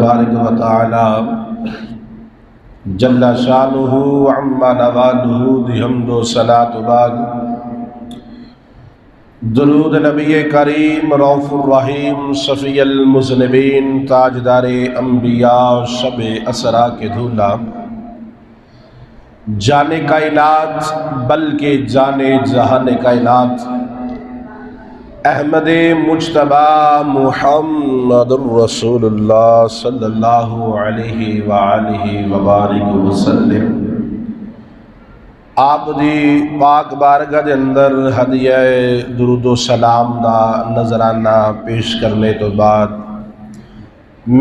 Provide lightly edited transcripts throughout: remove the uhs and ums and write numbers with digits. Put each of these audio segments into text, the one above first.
تبارک و تعالی جل شانہ عما نوالہ دی حمد و صلاۃ و بعد درود نبی کریم رؤوف الرحیم شفیع المذنبین تاجدار انبیاء شب اسرا کے دھولا جان کائنات بلکہ جان جہان کائنات احمد مجتبی محمد رسول اللہ صلی اللہ علیہ وآلہ وبارک وسلم آپ دی پاک بارگاہ دے اندر ہدیہ درود و سلام دا نذرانہ پیش کرنے تو بعد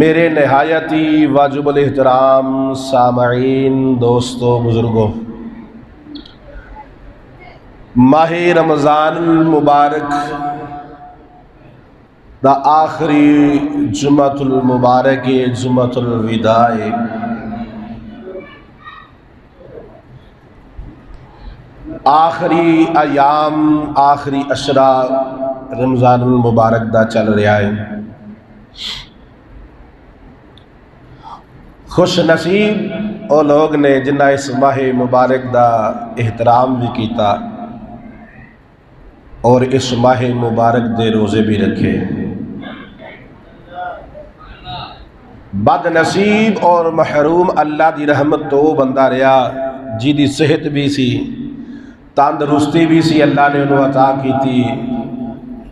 میرے نہایتی واجب الاحترام سامعین دوستو بزرگوں، ماہ رمضان المبارک دا آخری جمعۃ المبارک جمعۃ الوداع آخری ایام آخری عشرہ رمضان المبارک دا چل رہا ہے۔ خوش نصیب وہ لوگ نے جنہ اس ماہ مبارک دا احترام بھی کیتا اور اس ماہ مبارک دے روزے بھی رکھے۔ بد نصیب اور محروم اللہ دی رحمت تو وہ بندہ رہا جی دی صحت بھی سی، تندرستی بھی سی، اللہ نے انہوں عطا کی تھی،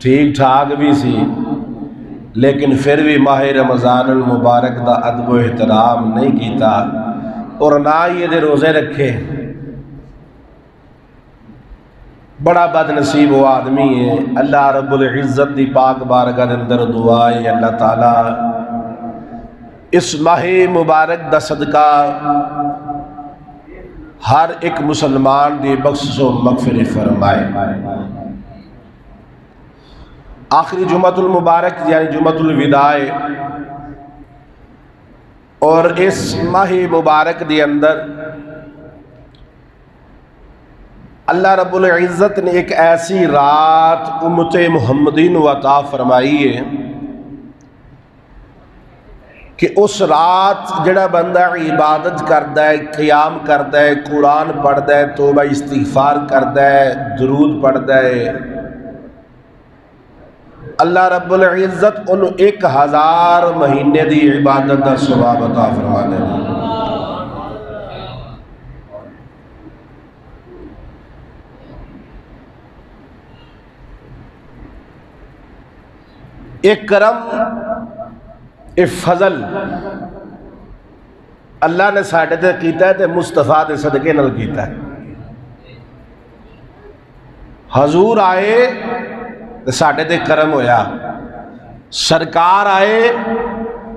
ٹھیک ٹھاک بھی سی، لیکن پھر بھی ماہ رمضان المبارک دا ادب و احترام نہیں کیتا اور نہ یہ دے روزے رکھے۔ بڑا بد نصیب وہ آدمی ہے۔ اللہ رب العزت دی پاک بارگاہ دے اندر دعا ہے اللہ تعالیٰ اس ماہ مبارک دا صدقہ ہر ایک مسلمان دی بخشش و مغفرت فرمائے۔ آخری جمعۃ المبارک یعنی جمعۃ الوداع اور اس ماہ مبارک دی اندر اللہ رب العزت نے ایک ایسی رات امت محمدین و عطا فرمائی ہے کہ اس رات جڑا بندہ عبادت کرتا ہے، قیام کرتا ہے، قرآن پڑھتا ہے، توبہ استغفار کرتا ہے، درود پڑھتا ہے، اللہ رب العزت انہوں 1000 مہینے دی عبادت دا ثواب عطا فرما دے۔ ایک کرم، ایک فضل اللہ نے ساڑھے تے کیتا ہے تے مصطفیٰ دے صدقے نل کیتا ہے۔ حضور آئے تے ساڑھے تے کرم ہویا، سرکار آئے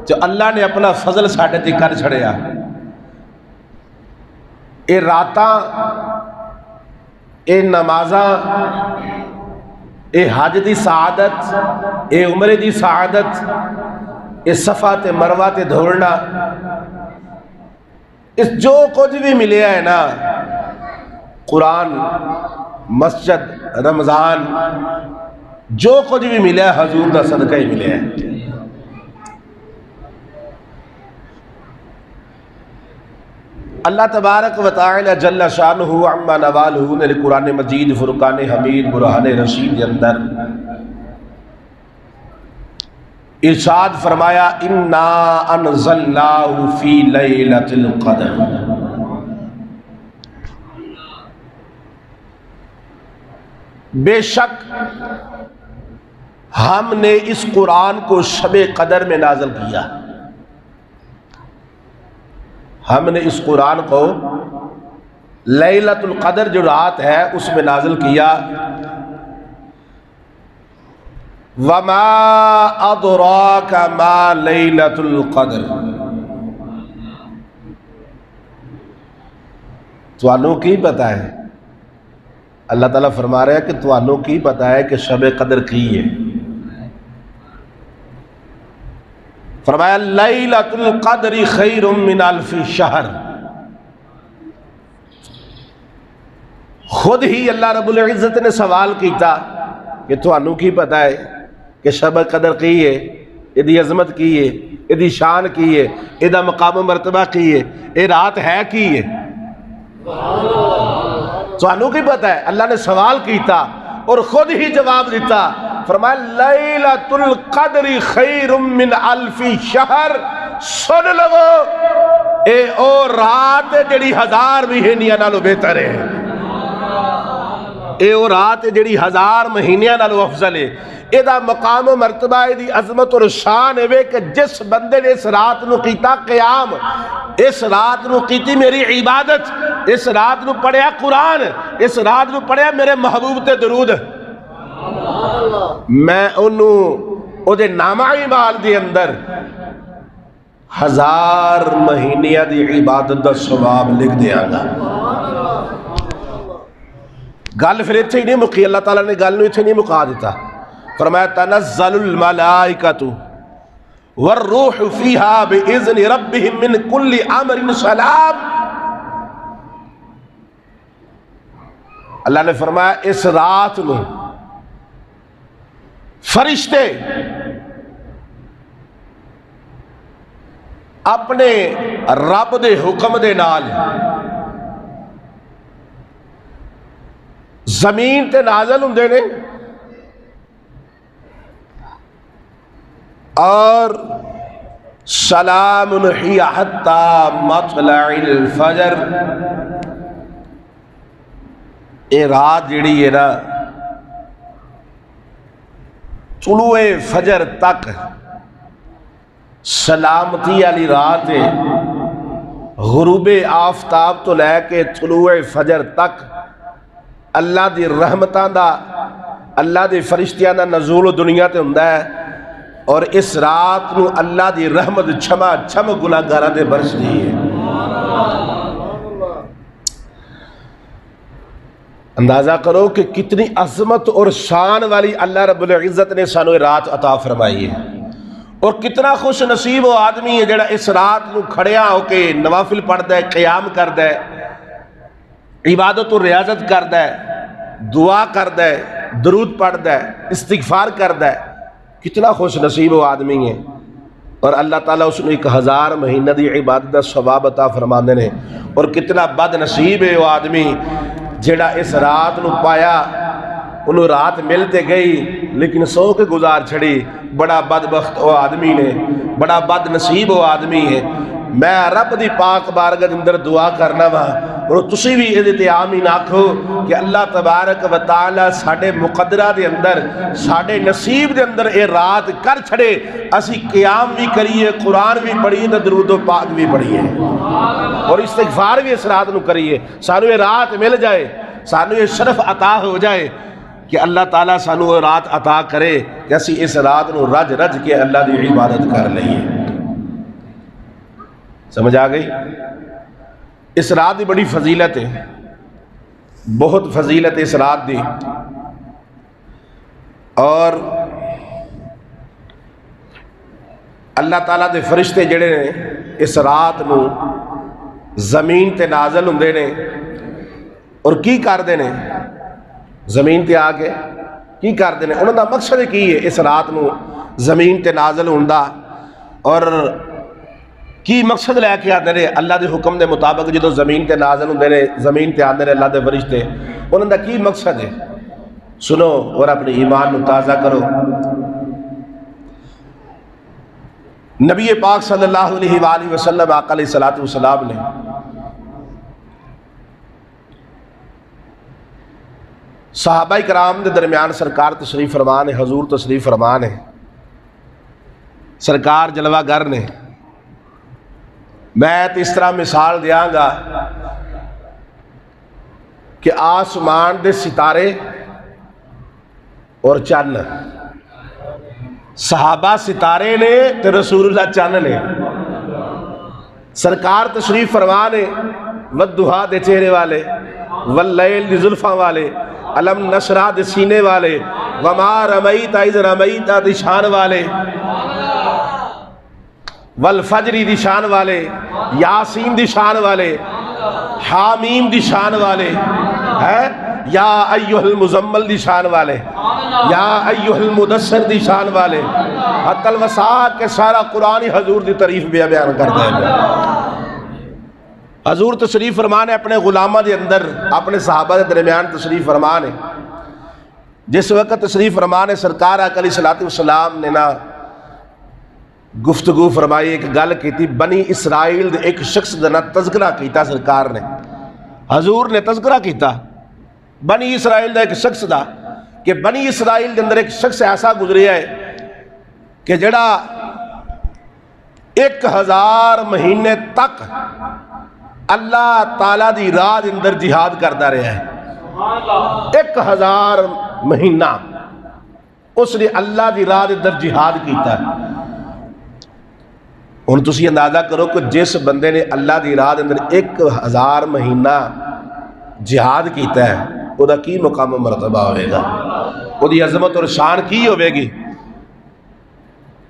تو اللہ نے اپنا فضل ساڑھے تے کر چھڑیا۔ اے راتاں، اے نمازاں، اے حج دی سعادت، اے عمرے دی سعادت، اے صفا تے مروہ تے دھوڑنا، اس جو کچھ بھی ملیا ہے نا، قرآن، مسجد، رمضان، جو کچھ بھی ملیا ہے حضور دا صدقہ ہی ملیا ہے۔ اللہ تبارک و تعالی جل شانہ عما نوالہ نے قرآن مجید فرقان حمید برہان رشید کے اندر ارشاد فرمایا انا انزلناہ فی لیلۃ القدر، بے شک ہم نے اس قرآن کو شب قدر میں نازل کیا۔ ہم نے اس قرآن کو لیلۃ القدر جو رات ہے اس میں نازل کیا۔ وما ادراک ما لیلۃ القدر، توانوں کی پتہ ہے، اللہ تعالیٰ فرما رہا ہے کہ توانوں کی پتہ ہے کہ شب قدر کی ہے۔ فرمایا لیلۃ القدر خیر من الف شہر، خود ہی اللہ رب العزت نے سوال کیتا کہ توانوں کی پتہ ہے کہ شب قدر کی ہے، یہ عظمت کی ہے؟ یہ شان کی ہے، یہ مقام و مرتبہ کی ہے، یہ رات ہے کی ہے؟ تانوں کی پتہ ہے؟ اللہ نے سوال کیتا اور خود ہی جواب دیتا، فرمایا لیلۃ القدر خیر من الف شہر، سن لو اے او رات جڑی 1000 مہینیاں نالوں بہتر ہے، اے او رات جڑی 1000 مہینیاں نالوں افضل ہے۔ اے دا مقام و مرتبہ، اے دی عظمت اور شان ہے کہ جس بندے نے اس رات نو کیتا قیام، اس رات نو کیتی میری عبادت، اس رات نو پڑھیا قرآن، اس رات نو پڑھیا میرے محبوب تے درود، میں انہوں او دے نامہ اعمال دے اندر 1000 مہینیاں دی عبادت دا ثواب لکھ دیاں گا۔ گل پھر اتھے ہی نہیں مکی، اللہ تعالیٰ نے گل نو اتھے نہیں مکا دیتا، فرمایا تنزل الملائکۃ والروح فیہا بإذن ربہم من کل امر سلام۔ اللہ نے فرمایا اس رات نو فرشتے اپنے رب دے حکم دے نال زمین تے نازل ہوندے نے اور سلام ہی حتی مطلع الفجر، اے رات جڑی ہے نا طلوع فجر تک سلامتی والی رات ہے، غروب آفتاب تو لے کے طلوع فجر تک اللہ دی رحمتاں دا، اللہ دی فرشتیاں دا نزول دنیا تے ہوندا ہے، اور اس رات نو اللہ دی رحمت چھما چھم گناہگاراں تے برسدی ہے۔ اندازہ کرو کہ کتنی عظمت اور شان والی اللہ رب العزت نے سانو رات عطا فرمائی ہے، اور کتنا خوش نصیب وہ آدمی ہے جڑا اس رات نو کھڑیا ہو کے نوافل پڑھدا ہے، قیام کردا ہے، عبادت و ریاضت کردا ہے، دعا کردا ہے، درود پڑھدا ہے، استغفار کردا ہے، کتنا خوش نصیب وہ آدمی ہے۔ اور اللہ تعالیٰ اس نے 1000 مہینہ دی عبادت دا ثواب عطا فرماندے نے، اور کتنا بد نصیب ہے وہ آدمی جڑا اس رات نو پایا، انہوں رات ملتے گئی لیکن سو کے گزار چھڑی، بڑا بدبخت وہ آدمی نے، بڑا بد نصیب وہ آدمی ہے۔ میں رب دی پاک بارگاہ دے اندر دعا کرنا وا، اور تسی بھی یہ تے آمین آکھو کہ اللہ تبارک و تعالی ساڈے مقدرہ دے اندر، ساڈے نصیب دے اندر اے رات کر چھڑے، اسی قیام بھی کریے، قرآن بھی پڑھیے، درود و پاک بھی پڑھیے، اور استغفار بھی اس رات نو کریے، سانو یہ رات مل جائے، سانو یہ شرف عطا ہو جائے کہ اللہ تعالیٰ سانو یہ رات عطا کرے کہ اسی اس رات نو رج رج کے اللہ دی عبادت کر لئیے۔ سمجھ آ گئی؟ اس رات دی بڑی فضیلت ہے، بہت فضیلت ہے اس رات دی، اور اللہ تعالیٰ دے فرشتے جڑے نے اس رات نو زمین تے نازل ہوندے نے، اور کی کر دے نے زمین تے آ کے کی کر دے نے، انہوں دا مقصد کی ہے اس رات نو زمین تے نازل ہوندا، اور کی مقصد لے کے آتے نے اللہ دے حکم دے مطابق جدو زمین تے نازل ہوندے نے، زمین تے آندے نے اللہ دے فرشتے، انہوں دا کی مقصد ہے سنو اور اپنی ایمان نو تازہ کرو۔ نبی پاک صلی اللہ علیہ وآلہ وسلم آقا علیہ السلام نے صحابہ کرام دے درمیان سرکار تشریف فرمان ہے، حضور تشریف فرمان ہے، سرکار جلوہ گر نے، میں تو اس طرح مثال دیاں گا کہ آسمان دے ستارے اور چند، صحابہ ستارے نے تے رسول اللہ چند نے، سرکار تشریف فرمان ہے، والدہا دے چہرے والے، واللیل دی زلفاں والے، علم نشرہ دے سینے والے، وما رمیت اذ رمیت دی شان والے، والفجری دی شان والے، یاسین دی شان والے، حامیم دی شان والے، یا ایھا المزمل دی شان والے، یا ایھا المدثر دی شان والے، حتی الوساق کے سارا قرآن ہی حضور دی تعریف بیان کرتا ہے۔ حضور تشریف فرمانے اپنے غلامہ دے اندر، اپنے صحابہ دے درمیان تشریف فرمانے، جس وقت تشریف فرمانے سرکار آقا علیہ السلام نے نا گفتگو فرمائی، ایک گل کیتی، بنی اسرائیل دے ایک شخص دا نا تذکرہ کیتا سرکار نے، حضور نے تذکرہ کیتا بنی اسرائیل دا ایک شخص دا، کہ بنی اسرائیل دے اندر ایک شخص ایسا گزریا ہے کہ جڑا 1000 مہینے تک اللہ تعالیٰ دی راہ دے اندر جہاد کرتا رہا ہے۔ 1000 مہینہ اس نے اللہ دی راہ دے اندر جہاد کیتا ہے۔ ہن تسی اندازہ کرو کہ جس بندے نے اللہ دی راہ دے اندر 1000 مہینہ جہاد کیتا ہے، وہ دا کی مقام و مرتبہ ہوئے گا، وہ دی عظمت اور شان کی ہوئے گی،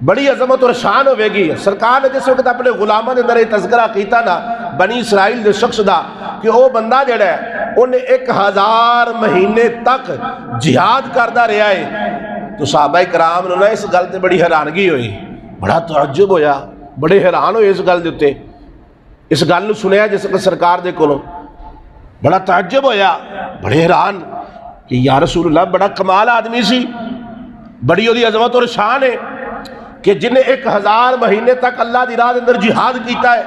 بڑی عظمت اور شان ہوئے گی۔ سرکار نے جس وقت اپنے غلامہ دے اندر یہ تذکرہ کیتا نا بنی اسرائیل دے شخص دا، کہ وہ بندہ جڑا ہے انہیں 1000 مہینے تک جہاد کرتا رہا ہے، تو صحابہ کرام نے اس گل تے بڑی حیرانگی ہوئی، بڑا تعجب ہویا، بڑے حیران ہوئے اس گل دیتے، اس گل نو سنیا جس وقت سرکار دے کولوں، بڑا تعجب ہویا، بڑے حیران کہ یا رسول اللہ بڑا کمال آدمی سی، بڑی وہ دی عظمت اور شان ہے کہ جنہیں 1000 مہینے تک اللہ دی راہ اندر جہاد کیتا ہے۔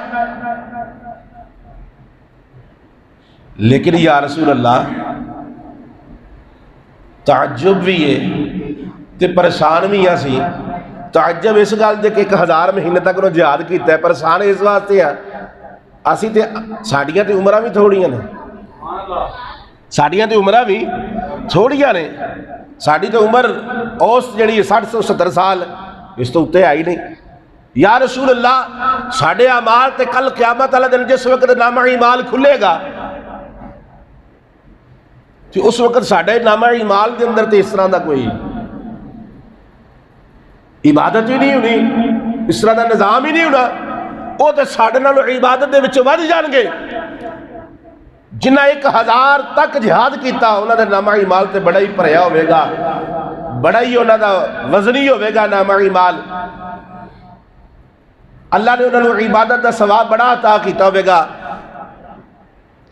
لیکن یا رسول اللہ تعجب بھی ہے تے پریشان بھی ہے سی۔ تعجب اس گل دے کہ 1000 مہینے تک انہوں جہاد کیتا ہے، پریشان اس واسطے ہے اسی تے ساڈیاں تے عمرہ بھی تھوڑیاں نے، ساڈیاں تے عمرہ بھی تھوڑیاں نے، ساڈی تے عمر اوسط جڑی ہے 60 سے 70 سال، اس تو اتے آئی نہیں۔ یا رسول اللہ ساڑھے اعمال تے کل قیامت والا دن جس وقت نامہ اعمال کھلے گا، کہ اس وقت ساڑھے نامہ اعمال دے اندر تے اس طرح دا کوئی عبادت ہی نہیں ہونی، اس طرح دا نظام ہی نہیں ہونا، وہ تے ساڑھے نالو عبادت دے وچ ود جان گے۔ جنہ 1000 تک جہاد کیتا انہاں دے نامہ اعمال تے بڑا ہی بھریا ہوئے گا، بڑا ہی انہاں دا وزنی ہوئے گا نامہ اعمال، اللہ نے انہوں نے عبادت دا ثواب بڑا عطا کیتا ہوئے گا،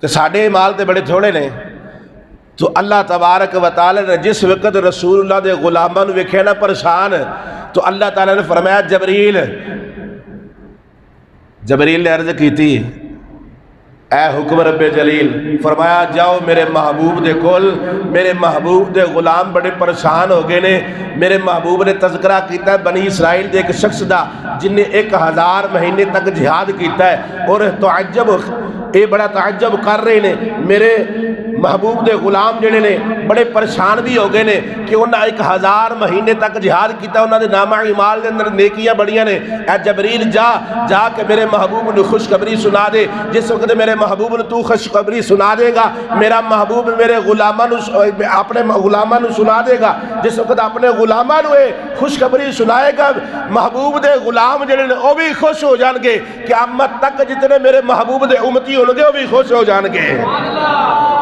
کہ ساڑھے اعمال تے بڑے تھوڑے نے۔ تو اللہ تبارک و تعالی نے جس وقت رسول اللہ دے غلاماں نو ویکھے نا پریشان، تو اللہ تعالی نے فرمایا جبریل نے عرض کی تھی، اے حکم رب جلیل، فرمایا جاؤ میرے محبوب دے کول، میرے محبوب دے غلام بڑے پریشان ہو گئے نے، میرے محبوب نے تذکرہ کیتا ہے بنی اسرائیل دے ایک شخص دا جن نے 1000 مہینے تک جہاد کیتا ہے، اور تعجب اے بڑا تعجب کر رہے نے، میرے محبوب دے غلام جڑے نے بڑے پریشان بھی ہو گئے نے کہ انہاں 1000 مہینے تک جہاد کیتا، انہاں دے نامہ اعمال دے اندر نیکیاں بڑیاں نے۔ اے جبریل جا کے میرے محبوب نے خوشخبری سنا دے، جس وقت میرے محبوب نے تو خوشخبری سنا دے گا، میرا محبوب میرے غلاماں اپنے غلاماں سنا دے گا، جس وقت اپنے غلاماں نو خوشخبری سنائے گا، محبوب دے غلام جڑے نے وہ بھی خوش ہو جان گے، قیامت تک جتنے میرے محبوب دے امتی ہون گے وہ بھی خوش ہو جان گے۔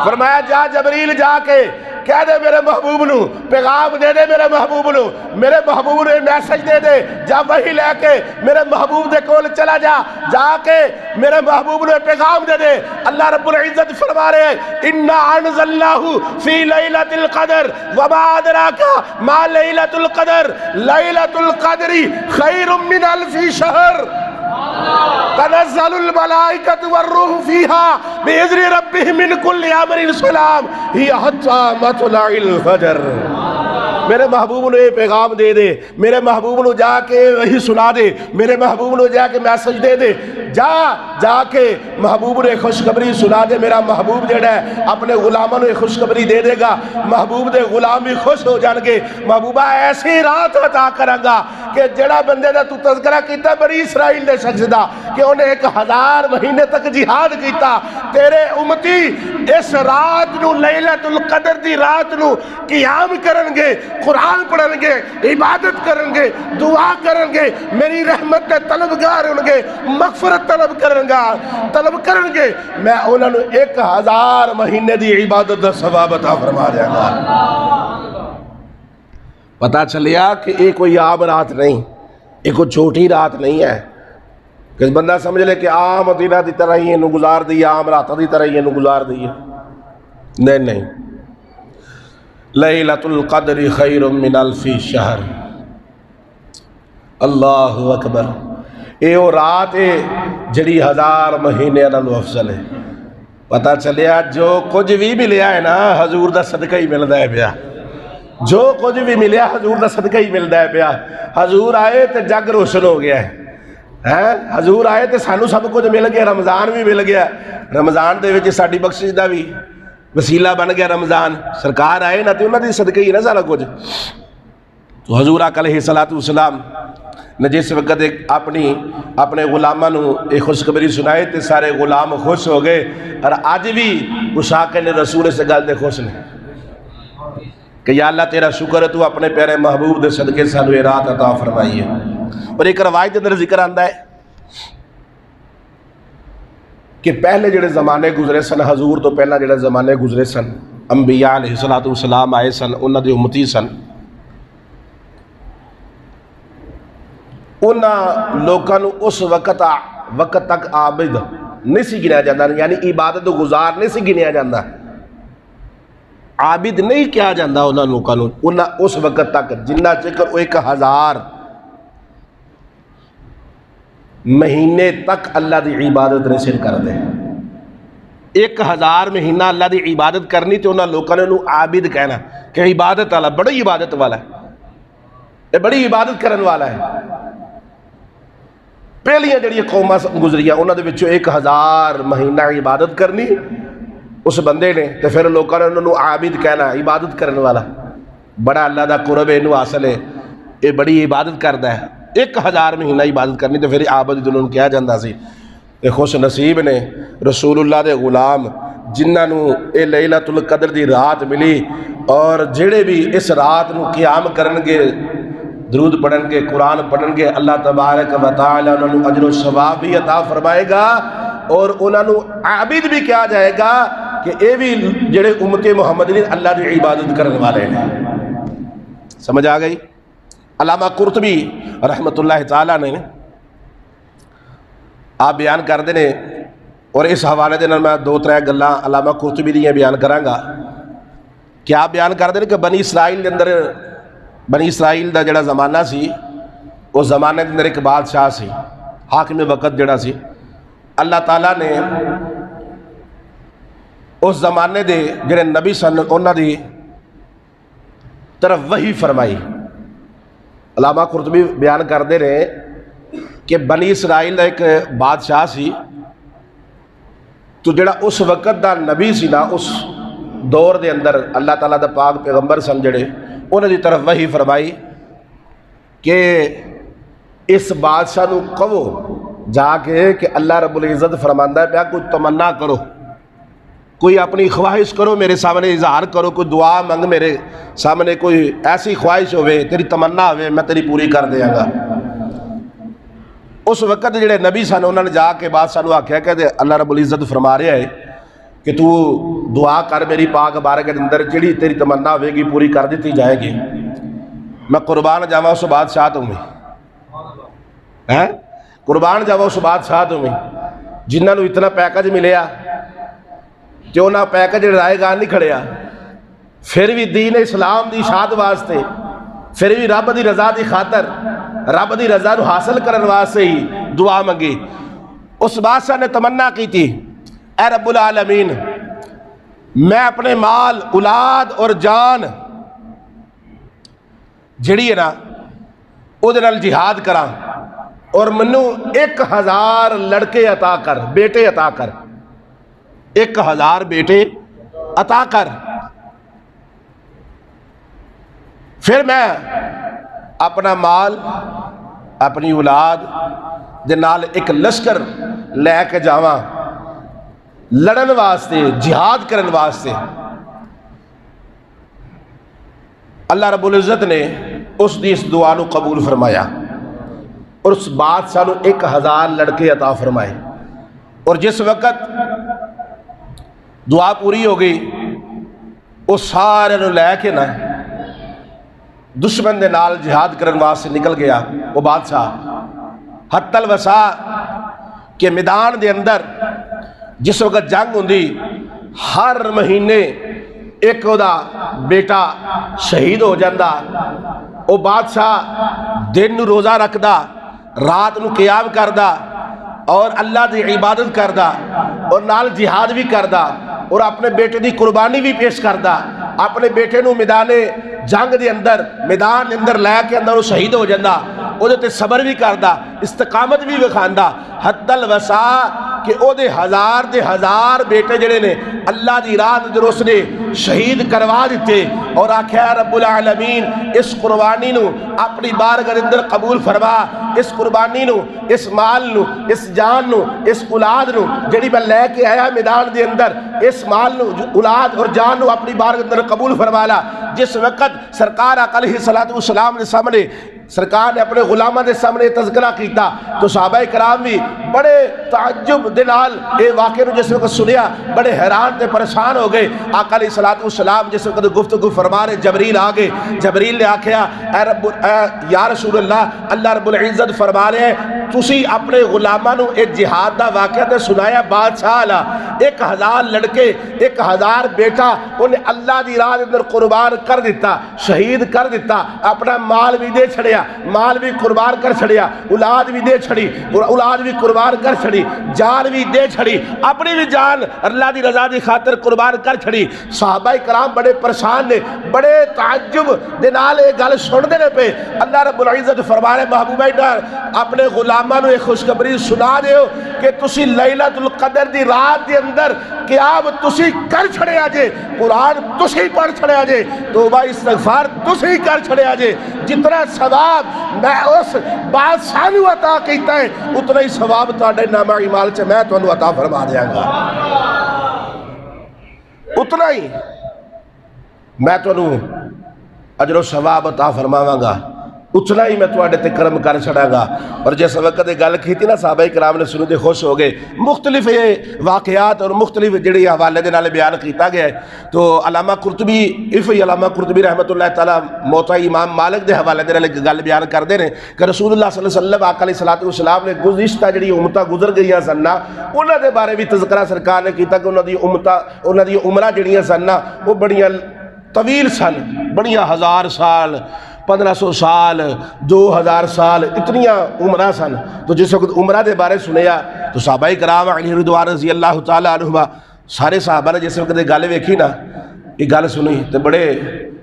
فرمایا جا جبریل جا کے کہہ دے میرے محبوب نو، پیغام دے دے میرے محبوب نو، میرے محبوب نے میسج دے دے، جا وہی لے کے میرے محبوب دے کول چلا جا کے میرے محبوب نے پیغام دے دے۔ اللہ رب العزت فرما رہے ہیں اِنَّا أَنزَلْنَاهُ فِي لَيْلَةِ الْقَدْرِ وَمَا أَدْرَاكَ مَا لَيْلَةُ الْقَدْرِ لَيْلَةُ الْقَدْرِ خَيْرٌ مِّنْ أَلْفِ شَهْرٍ تنزل الملائکۃ والروح فیہا بإذن ربہم من کل امر سلام ہی حتی مطلع الفجر۔ میرے محبوب نے یہ پیغام دے دے، میرے محبوب نے جا کے وہی سنا دے، میرے محبوب نے جا کے میسج دے دے، جا کے محبوب نے خوشخبری سنا دے۔ میرا محبوب جڑا ہے اپنے غلاموں نے خوشخبری دے دے گا، محبوب دے غلام بھی خوش ہو جان گے۔ محبوبہ ایسی رات عطا کرے گا کہ جڑا بندے دا تو تذکرہ کیتا بنی اسرائیل دے شخص دا کہ انہیں 1000 مہینے تک جہاد کیتا. تیرے امتی اس رات نو لیلۃ القدر دی رات نو قیام کرن گے, قرآن پڑھن گے, عبادت کرن گے, دعا کرن گے, میری رحمت دے طلبگار ہون گے, مغفرت طلب کرن گے, میں انہوں نے 1000 مہینے دی عبادت دا ثواب عطا فرما دیا گا. پتہ چلیا کہ یہ کوئی عام رات نہیں, یہ کوئی چھوٹی رات نہیں ہے کہ بندہ سمجھ لے کہ عام دنہ دی طرح ہی انہوں گزار دی, عام رات دی طرح ہی انہوں گزار دی. نہیں, لیلۃ القدر خیر من الف شہر. اللہ اکبر. یہ وہ رات ہے جڑی 1000 مہینے نالوں افضل ہے. پتہ چلیا جو کچھ بھی ملیا ہے نا حضور دا صدقہ ہی ملدا ہے پیا. جو کچھ بھی ملیا حضور دا صدقہ ہی ملدا ہے پیا. حضور آئے تے جگ روشن ہو گیا ہے. حضور آئے تے سانو سب کچھ مل گیا. رمضان بھی مل گیا. رمضان دے وچ ساڈی بخشش دا بھی وسیلہ بن گیا رمضان. سرکار آئے نا تے انہاں دی صدقے ہی نا سارا کچھ. تو حضور آقا علیہ الصلوۃ والسلام نے جس وقت اپنے غلاماں نو ایک خوشخبری سنائے تے سارے غلام خوش ہو گئے. اور آج بھی اس آقا نے رسول سے گل دے خوش نے کہ یا اللہ تیرا شکر ہے تو اپنے پیارے محبوب دے صدقے سانو یہ رات عطا فرمائی ہے. اور ایک روایت اندر ذکر آندا ہے کہ پہلے جڑے زمانے گزرے سن, حضور تو پہلا جڑے زمانے گزرے سن, انبیاء علیہ الصلوۃ والسلام آئے سن, انہاں دے امتی سن, انہاں لوکاں نو اس وقت تک عابد نہیں سی گنیا جاندہ, یعنی عبادت گزار نہیں سی گنیا جاندہ, عابد نہیں کیا جاندہ انہاں لوکاں نو. انہاں اس وقت تک جنہ چکر 1000 مہینے تک اللہ دی عبادت نہیں سر کر دے. 1000 مہینہ اللہ دی عبادت کرنی تو انہاں لوکاں نے عابد کہنا کہ عبادت والا, بڑی عبادت والا ہے, یہ بڑی عبادت کرن والا ہے. پہلیاں جڑی قوماں گزریاں انہاں دے وچوں 1000 مہینہ عبادت کرنی اس بندے نے, تو پھر لوکاں نے انہوں نے عابد کہنا, عبادت کرن والا, بڑا اللہ دا قرب انہوں حاصل ہے, یہ بڑی عبادت کردا ہے. 1000 مہینہ عبادت کرنی تو پھر عابد انہوں نے کیا جاندہ سی. یہ خوش نصیب نے رسول اللہ دے غلام جنہاں نو اے لیلۃ القدر دی رات ملی, اور جڑے بھی اس رات نو قیام کرن گے, درود پڑھن گے, قرآن پڑھن گے, اللہ تبارک و تعالی انہوں نے اجر و ثواب بھی عطا فرمائے گا, اور انہوں نے عابد بھی کیا جائے گا کہ اے بھی جڑے امت محمد نے اللہ دی عبادت کرنے والے ہیں. سمجھ آ گئی؟ علامہ قرطبی رحمت اللہ تعالیٰ نے آپ بیان کر دینے, اور اس حوالے دے میں 2-3 گلاں علامہ قرطبی دیاں بیان کراں گا کہ آپ بیان کر دینے کہ بنی اسرائیل دے اندر, بنی اسرائیل دا جڑا زمانہ سی اس زمانے دے اندر ایک بادشاہ سی, حاکم وقت جڑا سی. اللہ تعالیٰ نے اس زمانے دے جڑے نبی سن انہاں دی طرف وحی فرمائی. علامہ قرطبی بیان کردے رہے کہ بنی اسرائیل دا ایک بادشاہ سی, تو جڑا اس وقت دا نبی سی نا, اس دور دے اندر اللہ تعالیٰ دا پاک پیغمبر سن جڑے, انہاں دی طرف وحی فرمائی کہ اس بادشاہ نو کہو جا کے کہ اللہ رب العزت فرماندہ ہے پیا کوئی تمنا کرو, کوئی اپنی خواہش کرو, میرے سامنے اظہار کرو, کوئی دعا منگ, میرے سامنے کوئی ایسی خواہش ہوئے, تیری تمنا ہوئے, میں تیری پوری کر دیا گا. اس وقت جڑے نبی سن انہوں نے جا کے بادشاہ نو آکھیا کہ اللہ رب العزت فرما رہا ہے کہ تو دعا کر میری پاک بارگاہ کے اندر, جڑی تیری تمنا ہوئے گی پوری کر دیتی جائے گی. میں قربان جاواں اس بادشاہ تو میں, قربان جاواں اس بادشاہ تو میں جنہاں نو اتنا پیکج ملیا کہ انہاں پیکج رائے گان نہیں کھڑیا, پھر بھی دین اسلام دی اشاعت واسطے, پھر بھی رب دی رضا دی خاطر, رب دی رضا نو حاصل کرن واسطے ہی دعا منگی. اس بادشاہ نے تمنا کی تھی, اے رب العالمین میں اپنے مال, اولاد اور جان جڑی ہے نا او دے نال جہاد کراں, اور منو 1000 لڑکے عطا کر, بیٹے عطا کر, 1000 بیٹے عطا کر. پھر میں اپنا مال اپنی اولاد دے نال ایک لشکر لے کے جاواں لڑن واسطے جہاد کرن واسطے، اللہ رب العزت نے اس دی اس دعا نو قبول فرمایا اور اس بادشاہ نو 1000 لڑکے عطا فرمائے۔ اور جس وقت دعا پوری ہو گئی وہ سارے نو لے کے نا دشمن دے نال جہاد کرن واسطے نکل گیا۔ وہ بادشاہ حتی الوسا کے میدان دے اندر جس وقت جنگ ہوندی ہر مہینے ایک دا بیٹا شہید ہو جاندہ، وہ بادشاہ دن نو روزہ رکھدا، رات نو قیام کردہ اور اللہ دی عبادت کردہ اور نال جہاد بھی کردہ اور اپنے بیٹے دی قربانی بھی پیش کردہ، اپنے بیٹے نو میدان جنگ دے اندر میدان دے اندر لے کے اندر وہ شہید ہو جاندہ، وہ تے صبر بھی کردہ، استقامت بھی وکھاندہ، حتی الوسا کہ او دے ہزار بیٹے جڑے نے اللہ دی راہ دے اس نے شہید کروا دیتے اور آکھیا رب العالمین اس قربانی نو اپنی بارگاہ دے اندر قبول فرما، اس قربانی نو، اس مال نو، اس جان نو، اس اولاد نو جڑی میں لے کے آیا میدان دے اندر، اس مال نو، اولاد اور جان نو اپنی بارگاہ دے اندر قبول فرمالا۔ جس وقت سرکار آقا علیہ السلام نے سامنے سرکار نے اپنے غلامہ دے سامنے تذکرہ کیتا تو صحابہ کرام بھی بڑے تعجب دے نال اے واقعے نو جس وقت سنیا بڑے حیران تے پریشان ہو گئے۔ آقا علیہ السلام جس وقت گفتگو فرما رہے جبریل آگے، جبریل نے آکھیا اے یا رسول اللہ رب العزت فرما رہے ہیں تسی اپنے غلامہ نو ایک جہاد دا واقعہ تے سنایا بادشاہ لا 1000 لڑکے 1000 بیٹا انہیں اللہ دی راہ دے اندر قربان کر دیتا، شہید کر دیتا، اپنا مال بھی دے چھڑیا، مال بھی قربان کر چھڑیا، اولاد بھی دے چھڑی، اولاد بھی قربان کر چھڑی، جان بھی دے چھڑی، اپنی بھی جان اللہ دی رضا دی خاطر قربان کر چھڑی۔ صحابہ کرام بڑے پریشان نے، بڑے تعجب دے نال اے گل سن دے پے۔ اللہ رب العزت فرما رہے محبوبہ ڈار اپنے غلامہ نو ایک خوشخبری سنا دیو کہ تسی لیلۃ القدر دی رات دے اندر قیام تسی کر چھڑیا جے، قرآن تسی پڑھ چھڑیا جے، توبہ استغفار تسی کر چھڑیا جے، جتنا ثواب میں اس بادشاہ نو عطا کیتا ہے اتنا ہی ثواب تہاڈے نامہ اعمال چ میں تانوں عطا فرما دیاں گا، اتنا ہی میں تانوں اجر و ثواب عطا فرماواں گا، اتنا ہی میں تواڈے تے کرم کر چھڑاں گا۔ اور جس وقت گل کیتی نا صحابہ کرام نے سنو دے خوش ہو گئے۔ مختلف یہ واقعات اور مختلف جڑی حوالے دے نال بیان کیتا گیا ہے تو علامہ قرطبی رحمۃ اللہ تعالی موطا امام مالک دے حوالے دے نال ایک گل بیان کردے نے کہ رسول اللہ صلی اللہ علیہ وسلم آقا علیہ السلام نے گزشتہ جڑی امتاں گزر گئیاں سن نا انہاں دے بارے بھی تذکرہ سرکار نے کیتا کہ انہاں دی عمرہ جڑیاں سن نا وہ بڑیاں طویل سن، بڑیاں 1000 سال 1500 سال 2000 سال اتنیاں عمرہ سن۔ تو جس وقت عمرہ دے بارے سنیا تو صحابہ کرام علیہ رضوان رضی اللہ تعالیٰ عنہما سارے صحابہ نے جس وقت گل ویکھی نا یہ گل سنی تو بڑے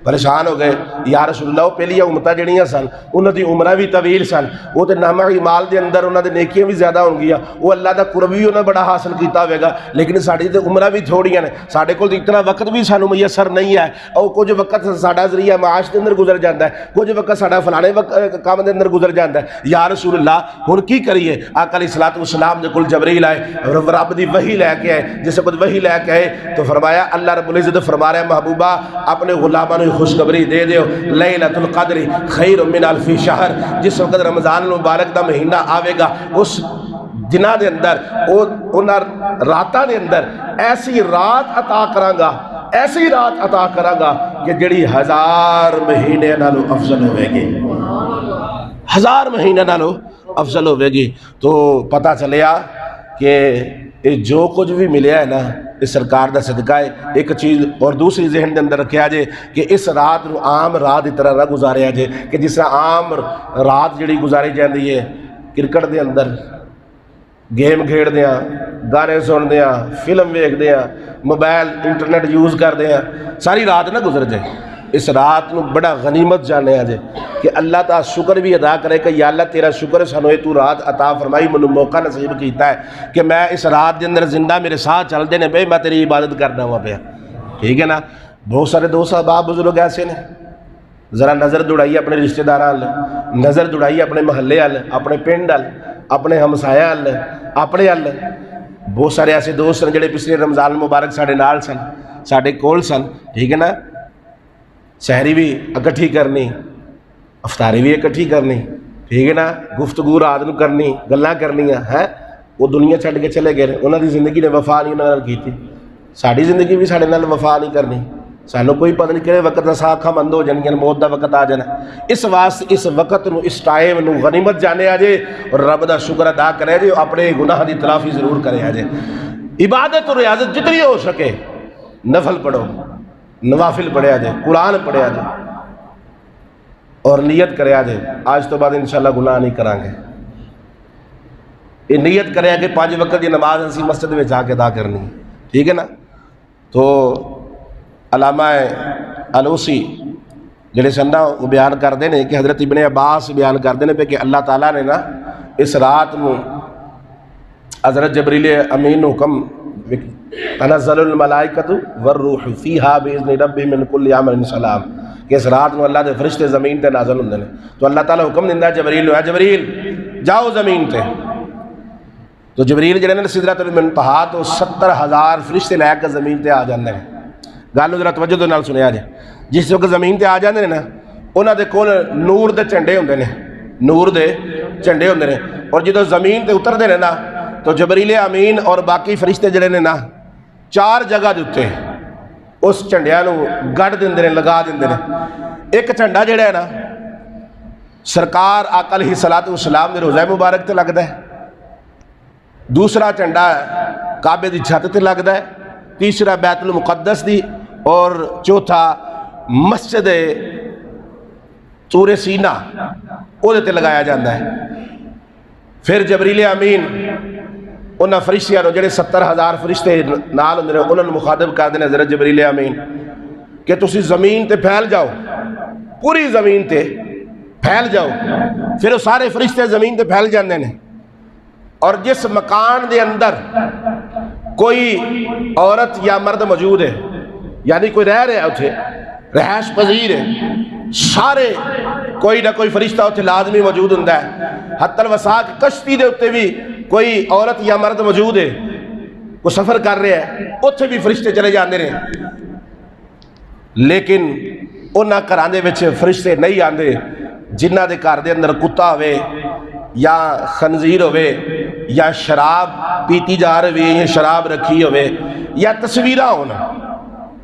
پریشان ہو گئے، یا رسول اللہ پہلی امتاں جڑیاں سن انہاں دی عمرہ بھی طویل سن، وہ تے نامہ اعمال دے اندر انہاں دے نیکیاں بھی زیادہ ہون گیاں، وہ اللہ دا قرب بھی انہاں بڑا حاصل کیتا ہوئے گا، لیکن ساڈی تے عمرہ بھی تھوڑیاں نے، ساڈے کول اتنا وقت بھی سانوں میسر نہیں ہے، اور کچھ وقت ساڈا ذریعہ معاش دے اندر گزر جاندا ہے، کچھ وقت ساڈا فلانے کام دے اندر گزر جاندا ہے، یا رسول اللہ ہن کی کریے؟ آقا علیہ السلام دے کول جبریل آئے رب دی وحی لے کے آئے، جس وقت وحی لے کے آئے تو فرمایا اللہ رب العزت فرما رہا ہے محبوبہ اپنے غلاموں نے خوشخبری دے دیو لیلۃ القدر خیر من الف شہر، جس وقت رمضان المبارک دا مہینہ آوے گا اس دنہ دے اندر انہاں راتاں دے اندر ایسی رات عطا کراں گا، ایسی رات عطا کراں گا کہ جڑی 1000 مہینے نالوں افضل ہوئے گی، 1000 مہینے نالوں افضل ہوئے گی۔ تو پتہ چلیا کہ جو کچھ بھی ملیا ہے نا اس سرکار دا صدقہ ہے۔ ایک چیز اور دوسری ذہن دے اندر رکھیا جے کہ اس رات نو عام رات دی طرح نہ گزاریا جے کہ جس طرح عام رات جڑی گزاری جاندی ہے کرکٹ دے اندر گیم کھیڑ دیاں، گانے سن دیاں، فلم ویکھ دیاں، موبائل انٹرنیٹ یوز کر دیاں، ساری رات نہ گزر جائے۔ اس رات نو بڑا غنیمت جانے آجے کہ اللہ تعالیٰ شکر بھی ادا کرے کہ یا اللہ تیرا شکر سنوے تو رات عطا فرمائی، منو موقع نصیب کیتا ہے کہ میں اس رات دے اندر زندہ میرے ساتھ چل دینے پہ میں تیری عبادت کرنا ہوا پیا، ٹھیک ہے نا۔ بہت سارے دوست احباب بزرگ ایسے نے ذرا نظر دوڑائیے اپنے رشتہ دار ال، نظر دوڑائیے اپنے محلے ال، اپنے پنڈ ال، اپنے ہمسایا ال، اپنے ال۔ بہت سارے ایسے دوست ہیں جڑے پچھلے رمضان مبارک ساڈے نال سن، ساڈے کول سن، ٹھیک ہے نا، سحری بھی اکٹھی کرنی، افطاری بھی اکٹھی کرنی، ٹھیک ہے نا، گفتگو رات نو کرنی، گلاں کرنیاں ہے، وہ دنیا چھڈ کے چلے گئے، انہاں دی زندگی نے وفا نہیں انہاں نال کیتی، ساڈی زندگی بھی ساڈے نال وفا نہیں کرنی، سانوں کوئی پتہ نہیں کہڑے وقت اساں اکھاں بند ہو جانیاں، موت دا وقت آ جانا۔ اس واسطے اس وقت نو، اس ٹائم نو غنیمت جانے آ جے اور رب دا شکر ادا کرے جے، اپنے گناہ دی تلافی ضرور کرے آ جے۔ عبادت اور ریاضت جتنی ہو سکے، نفل پڑھو، نوافل پڑھیا جائے، قرآن پڑھیا جائے اور نیت کریا جائے آج تو بعد انشاءاللہ گناہ نہیں کریں گے۔ یہ نیت کرے کہ 5 وقت کی نماز اسی مسجد میں جا کے ادا کرنی، ٹھیک ہے نا۔ تو علامہ علوسی جڑے سننا وہ بیان کرتے ہیں کہ حضرت ابن عباس بیان کرتے ہیں کہ اللہ تعالیٰ نے نا اس رات میں حضرت جبریل امین حکم تنزل الملائکۃ والروح فیہا باذن ربہم من کل امر سلام، کہ اس رات میں اللہ دے فرشتے زمین تے نازل ہوندے نے، تو اللہ تعالیٰ حکم دیندا جبریل ہے جبریل جاؤ زمین تے، تو جبریل جڑے نے سدرۃ المنتہا تو 70,000 فرشتے لے کے زمین تے آ جاندے ہیں۔ گل ذرا توجہ دے نال سنیا جے، جس وقت زمین تے آ جاندے نے نا، انہاں دے کول نور دے جھنڈے ہوندے نے، نور دے جھنڈے ہوندے نے، اور جدوں زمین تے اتردے نے نا تو جبریل امین اور باقی فرشتے جڑے نے نا 4 جگہ دے اوتے اس جھنڈیاں نو گڑ دیندے نے، لگا دیندے نے۔ ایک جھنڈا جڑا ہے نا سرکار آقا علیہ الصلوۃ والسلام دے روضہ مبارک تے لگدا ہے، دوسرا جھنڈا کعبے دی چھت تے لگدا ہے، تیسرا بیت المقدس دی، اور چوتھا مسجد طور سینا وہ تے لگایا جاتا ہے۔ پھر جبریل امین انہاں فرشتیاں نو جڑے 70,000 فرشتے نال ہوندے نے انہاں نو مخاطب کردے نے حضرت جبریل امین کہ تسی زمین تے پھیل جاؤ، پوری زمین تے پھیل جاؤ۔ پھر وہ سارے فرشتے زمین تے پھیل جاندے نے، اور جس مکان دے اندر کوئی عورت یا مرد موجود ہے، یعنی کوئی رہ رہا ہے اتھے، رہائش پذیر ہے، سارے کوئی نہ کوئی فرشتہ اتھے لازمی موجود ہوندا ہے۔ حتی الوثاق کشتی دے اتھے بھی کوئی عورت یا مرد موجود ہے، کوئی سفر کر رہا ہے، اتھے بھی فرشتے چلے جاندے نے، لیکن انہاں گھراں دے وچ فرشتے نہیں آندے جنہ دے گھر دے اندر کتا ہوئے یا خنزیر ہوئے یا شراب پیتی جا رہی یا شراب رکھی ہوئے یا تصویرہ ہونا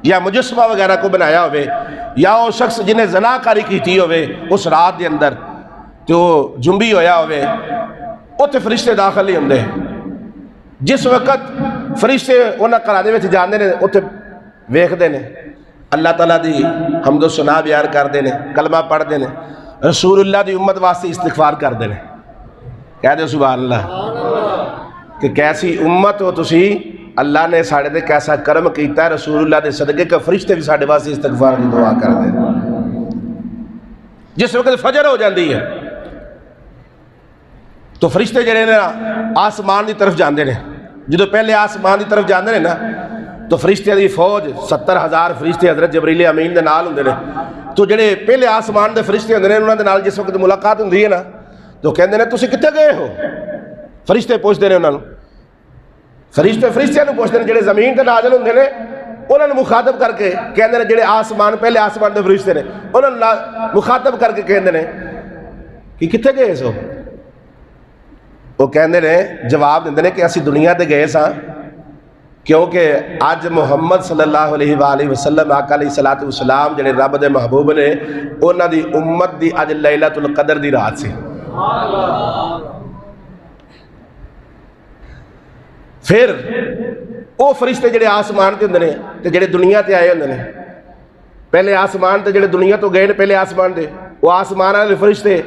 یا مجسمہ وغیرہ کو بنایا ہوئے یا وہ شخص جنہیں زنا کاری کیتی ہوئے اس رات دے اندر تو جنبی ہویا ہوئے، اتھے فرشتے داخل نہیں ہوندے۔ جس وقت فرشتے انہاں گھراں دے وچ جاندے نے اتھے ویکھدے نے، اللہ تعالیٰ دی حمد و ثنا بیان کردے نے، کلمہ پڑھدے نے، رسول اللہ دی امت واسطے استغفار کردے نے، کہہ دے سبحان اللہ، کہ کیسی امت ہو تسی، اللہ نے ساڑھے دے کیسا کرم کیتا ہے، رسول اللہ دے صدقے کا فرشتے بھی ساڑھے واسطے استغفار دی دعا کر دے۔ جس وقت فجر ہو جاندی ہے تو فرشتے جڑے نے آسمان دی طرف جاندے نے، جدو پہلے آسمان دی طرف جاندے نے نا تو فرشتے دی فوج 70,000 فرشتے حضرت جبریل امین دے نال ہوندے نے، تو جڑے پہلے آسمان دے فرشتے ہوندے نے انہاں دے نال جس وقت ملاقات ہوندی ہے نا تو کہندے نے تسی کتے گئے ہو، فرشتے پوچھتے نے انہاں نو، فرشتے نو پوچھتے ہیں جڑے زمین تے نازل ہوندے نے انہاں نو مخاطب کر کے کہندے نے جڑے آسمان پہلے آسمان دے فرشتے نے انہاں نو مخاطب کر کے کہندے نے کہ کتے گئے سو، وہ کہندے نے جواب دیندے نے کہ اسی دنیا تے گئے ساں کیونکہ آج محمد صلی اللہ علیہ وآلہ وسلم آقا علیہ الصلوۃ والسلام جڑے رب دے محبوب نے انہاں دی امت دی اج لیلۃ القدر دی رات سی۔ پھر وہ فرشتے جڑے آسمان تے ہوندے نے تے جڑے دنیا تے آئے ہوندے نے، پہلے آسمان تے جڑے دنیا تو گئے نے پہلے آسمان دے، وہ آسمان والے فرشتے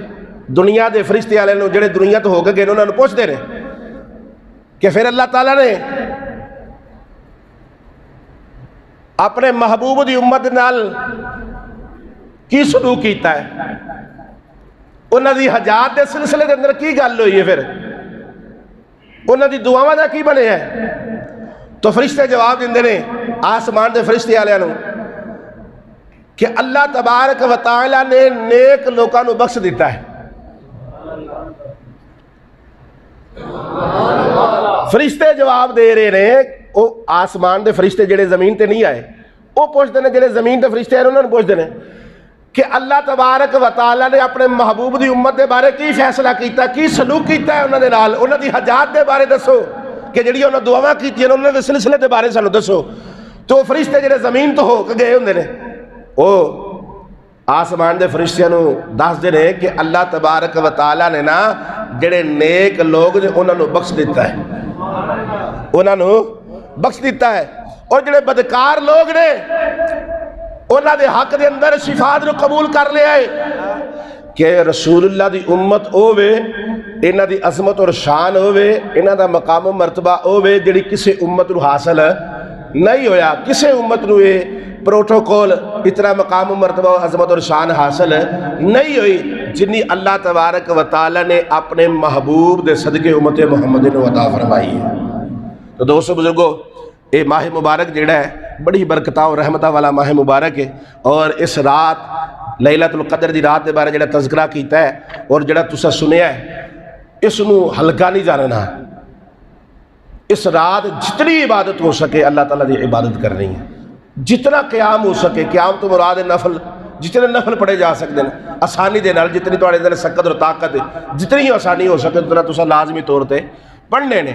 دنیا دے فرشتے والے نو جڑے دنیا تو ہو کے گئے انہاں نو پوچھدے نے کہ پھر اللہ تعالیٰ نے اپنے محبوب دی امت نال کی سلوک کیتا ہے، انہاں دی حاجات دے سلسلے دے اندر کی گل ہوئی ہے، پھر انہاں دی دعاواں دا کی بنے ہے؟ تو فرشتے جواب دیندے نے آسمان دے فرشتے والےاں نو کہ اللہ تبارک و تعالی نے نیک لوگوں کو بخش دیتا ہے. فرشتے جواب دے رہے ہیں، وہ آسمان دے فرشتے جڑے زمین تے نہیں آئے وہ پوچھتے ہیں، جڑے زمین دے فرشتے ہیں انہوں نے پوچھتے ہیں کہ اللہ تبارک و تعالی نے اپنے محبوب دی امت دے بارے کی فیصلہ کیتا، کی سلوک کیتا ہے انہوں نے نال، انہوں دی حاجات دے بارے دسو کہ جڑی انہوں نے دعاواں کیتی ہیں انہوں نے سلسلے دے بارے سانو دسو. تو فرشتے جڑے زمین تو ہو کے گئے ہوندے نے وہ آسمان دے فرشتیاں نو دس دے رہے کہ اللہ تبارک و تعالی نے نا جڑے نیک لوگ نے انہوں نے بخش دیتا ہے، انہوں نے بخش دیتا ہے، اور جڑے بدکار لوگ نے انہوں دے حق دے اندر شفاعت نو قبول کر لیا ہے کہ رسول اللہ دی امت ہووے، انہاں دی عظمت اور شان ہووے، انہاں دا مقام و مرتبہ ہووے جڑی کسی امت نو حاصل نہیں ہویا. کسی امت نو یہ پروٹوکول اتنا مقام و مرتبہ و عظمت اور شان حاصل نہیں ہوئی جنہی اللہ تبارک و تعالی نے اپنے محبوب دے صدقے امت محمد نے عطا فرمائی ہے. تو دوستو بزرگو، یہ ماہ مبارک جڑا ہے بڑی برکتہ اور رحمتہ والا ماہ مبارک ہے، اور اس رات لیلۃ القدر دی رات دے بارے جڑا تذکرہ کیتا ہے اور جڑا تسا سنیا ہے اس نو ہلکا نہیں جاننا. اس رات جتنی عبادت ہو سکے اللہ تعالیٰ دی عبادت کرنی ہے، جتنا قیام ہو سکے، قیام تو مراد نفل، جتنے نفل پڑھے جا سکتے ہیں آسانی دے نال، جتنی تواڈے اندر سکت اور طاقت ہے جتنی آسانی ہو سکے اتنا تسا لازمی طور تے پڑھنے نے،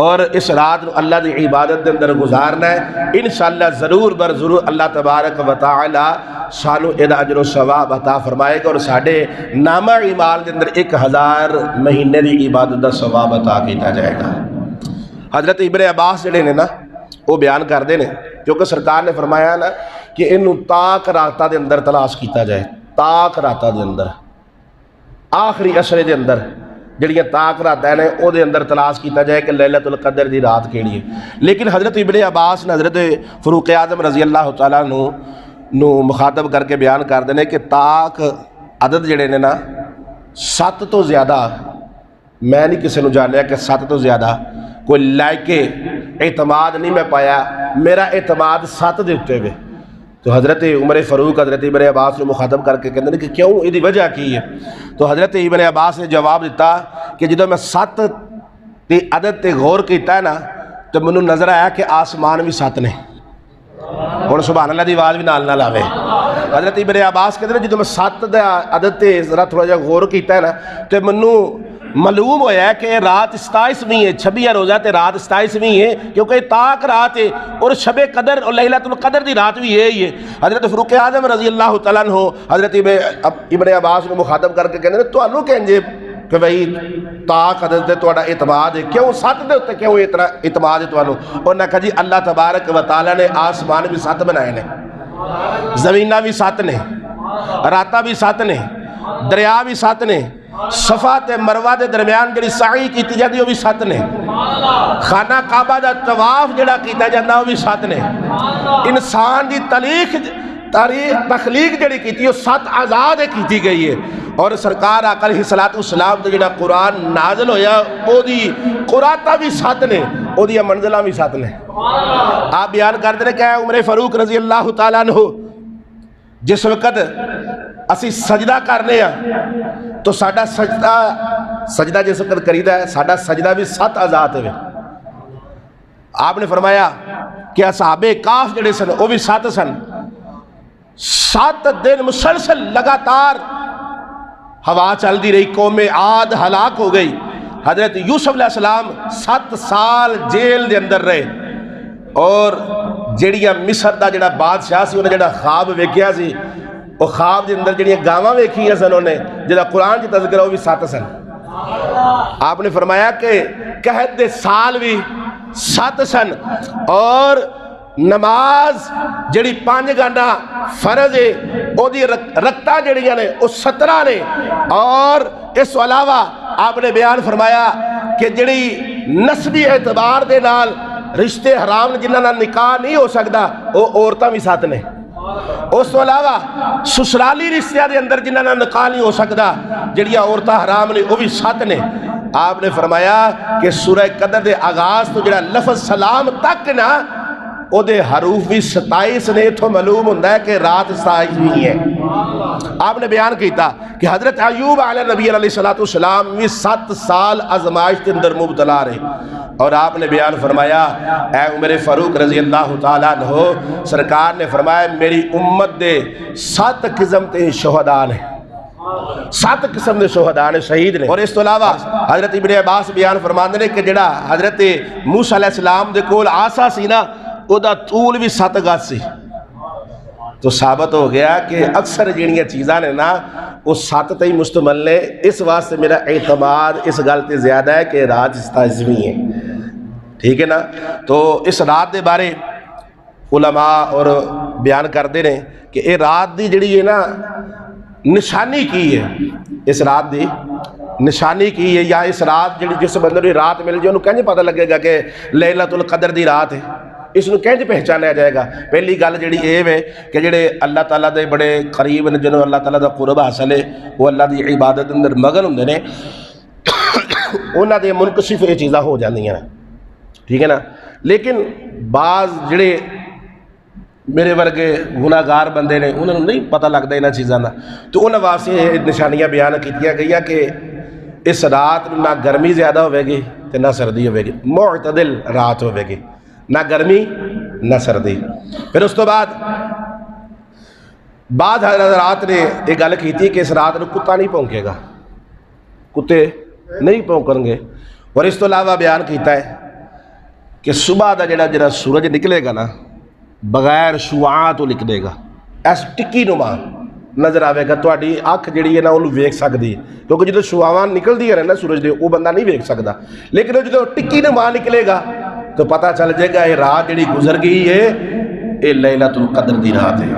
اور اس رات اللہ دی عبادت دے اندر گزارنا ہے. انشاءاللہ ضرور بر ضرور اللہ تبارک و تعالی سانو ادا اجر و ثواب عطا فرمائے گا، اور ساڈے نامہ اعمال دے اندر 1000 مہینے دی عبادت دا ثواب عطا کیتا جائے گا. حضرت ابن عباس جڑے نے نا وہ بیان کرتے ہیں، کیونکہ سرکار نے فرمایا نا کہ انہوں تاک راتہ دے اندر تلاش کیتا جائے، تاک راتہ دے اندر آخری عشرے دے اندر جڑیاں تاک راتیں نے او دے اندر تلاش کیتا جائے کہ لیلۃ القدر دی رات کیڑی ہے. لیکن حضرت ابن عباس نے حضرت فاروق اعظم رضی اللہ تعالیٰ نو مخاطب کر کے بیان کر دینے کہ تاک عدد جڑے نے نا 7 تو زیادہ میں نہیں کسی نو جانیا کہ 7 تو زیادہ کوئی لائق اعتماد نہیں میں پایا، میرا اعتماد 7 دے اتے ہوئے. تو حضرت عمر فاروق حضرت ابن عباس نے مخاطب کر کے کہتے ہیں کہ کیوں، یہ دی وجہ کی ہے؟ تو حضرت ابن عباس نے جواب دیتا کہ جدو میں 7 تے عدد تے غور کیتا ہے نا تو منو نظر آیا کہ آسمان بھی 7 نے. اور سبحان اللہ دی آواز بھی نال نال آوے. حضرت ابن عباس کہتے ہیں جدو میں 7 دے عدد تے ذرا تھوڑا جا غور کیتا ہے نا تو منو معلوم ہویا ہے کہ رات 27ویں ہے، 26 روزہ تے رات 27ویں ہے، کیونکہ تاک رات ہے اور شب قدر اور لیلۃ القدر دی رات بھی یہی ہے. حضرت فاروق اعظم رضی اللہ تعالیٰ عنہ حضرت ابن عباس نے مخاطب کر کے کہتے ہیں تانوں کہنجے کہ بھئی تاک عدد تے تہاڈا اعتماد ہے، کیوں 7 دے اوتے کیوں اتنا اعتماد ہے تانوں؟ انہاں کہا جی اللہ تبارک و تعالیٰ نے آسمان بھی 7 بنائے نے، زمیناں بھی 7 نے، راتاں بھی 7 نے، دریا بھی 7 نے، صفا تے مروہ دے درمیان جڑی سعی کیتی جاتی وہ بھی 7 نے، خانہ کعبہ دا طواف جڑا کیتا جاتا وہ بھی 7 نے، انسان دی تخلیق جڑی کیتی وہ 7 آزاد کیتی گئی ہے. اور سرکار آقا علیہ السلام تے جڑا قرآن نازل ہویا او دی قراتہ بھی 7 نے، او دی منزلہ بھی 7 نے. آپ بیان کرتے ہیں کہ عمر فاروق رضی اللہ تعالیٰ عنہ جس وقت اسی سجدہ کرنے ہیں تو ساڈا سجدہ جس وقت کریدا ہے ساڈا سجدہ بھی 7 آزاد ہے. آپ نے فرمایا کہ اصحاب کاف جڑے سن وہ بھی 7 سن. 7 دن مسلسل لگاتار ہوا چل دی رہی، قوم عاد ہلاک ہو گئی. حضرت یوسف علیہ السلام 7 سال جیل دے اندر رہے، اور جڑیاں مصر دا جڑا بادشاہ سی انہیں جڑا خواب ویکھیا سی وہ خواب دے اندر جڑیاں گاواں ویکھیاں سن انہیں جڑا قرآن کی تذکرہ وہ بھی 7 سن. آپ نے فرمایا کہ قحط دے سال بھی 7 سن، اور نماز جڑی 5 گھنٹہ فرض ہے او دی رکعتاں جڑیاں نے وہ 17 نے. اور اس علاوہ آپ نے بیان فرمایا کہ جڑی نسبی اعتبار دے نال رشتے حرام جنہاں نال نکاح نہیں ہو سکتا وہ عورتاں بھی 7 نے. اس تو علاوہ سسرالی رشتہ دے اندر جنہاں نال نکاح نہیں ہو سکتا جڑیاں عورتاں حرام نے وہ بھی 7 نے. آپ نے فرمایا کہ سورہ قدر دے آغاز تو جڑا لفظ سلام تک نا ਉਹਦੇ ਹਰੂਫ ਵੀ 27 ਨੇ। ਇਥੋਂ ਮਾਲੂਮ ਹੁੰਦਾ ਹੈ ਕਿ ਰਾਤ 27ਵੀਂ ਹੈ। آپ نے بیان کیتا کہ حضرت ایوب علیہ نبی علیہ السلام بھی 7 سال ازمائش کے اندر مبتلا رہے، اور آپ نے بیان فرمایا اے عمر فاروق رضی اللہ تعالیٰ عنہ، سرکار نے فرمایا میری امت دے 7 قسم تے شہداء نے، 7 قسم دے شہداء نے، شہید نے۔ اور اس تو علاوہ حضرت ابن عباس بیان فرماندے نے کہ جڑا حضرت موسیٰ علیہ السلام دے کول آسا سی نا، او دا طول بھی 7 گز سی۔ تو ثابت ہو گیا کہ اکثر جڑیاں چیزاں نے نا وہ 7 تے ہی مشتمل نے۔ اس واسطے میرا اعتماد اس گل تے زیادہ ہے کہ رات 27ویں ہے، ٹھیک ہے نا۔ تو اس رات دے بارے علماء اور بیان کردے نے کہ یہ رات دی جڑی ہے نا نشانی کی ہے، اس رات دی نشانی کی ہے، یا اس رات جڑی جس بندے نوں رات مل جائے انہوں کہیں پتہ لگے گا کہ لیلۃ القدر دی رات ہے، اس نو کہیں پہچانیا جائے گا۔ پہلی گل جڑی اے ہے کہ جڑے اللہ تعالیٰ دے بڑے قریب نے، جنہوں اللہ تعالیٰ دا قرب حاصل ہے، وہ اللہ دی عبادت اندر مگن ہوندے نے، انہاں دے منکشف یہ چیزاں ہو جاندیاں، ٹھیک ہے نا۔ لیکن بعض جڑے میرے ورگے گناہگار بندے نے انہوں نے نہیں پتہ لگتا انہاں چیزاں دا، تو انہاں واسطے یہ نشانیاں بیان کیتیاں گئیاں کہ اس رات نہ گرمی زیادہ ہوے گی تے نہ سردی ہوے گی، معتدل رات ہوے گی، نہ گرمی نہ سردی۔ پھر اس تو بعد حضرات نے یہ گل کی تھی کہ اس رات میں کتا نہیں بھونکے گا، کتے نہیں بھونکن گے۔ اور اس تو علاوہ بیان کیتا ہے کہ صبح دا جڑا سورج نکلے گا نا بغیر شعاع تو نکلے گا، ایس ٹکی نما نظر آئے گا، تہاڈی اکھ جڑی ہے نا انہوں ویکھ سکدی، کیونکہ جدو شعاواں نکلدی ہے نا سورج دے وہ بندہ نہیں ویکھ سکدا، لیکن جدو ٹکی نما نکلے گا تو پتہ چل جائے گا یہ رات جڑی گزر گئی ہے یہ لیلۃ القدر دی رات ہے۔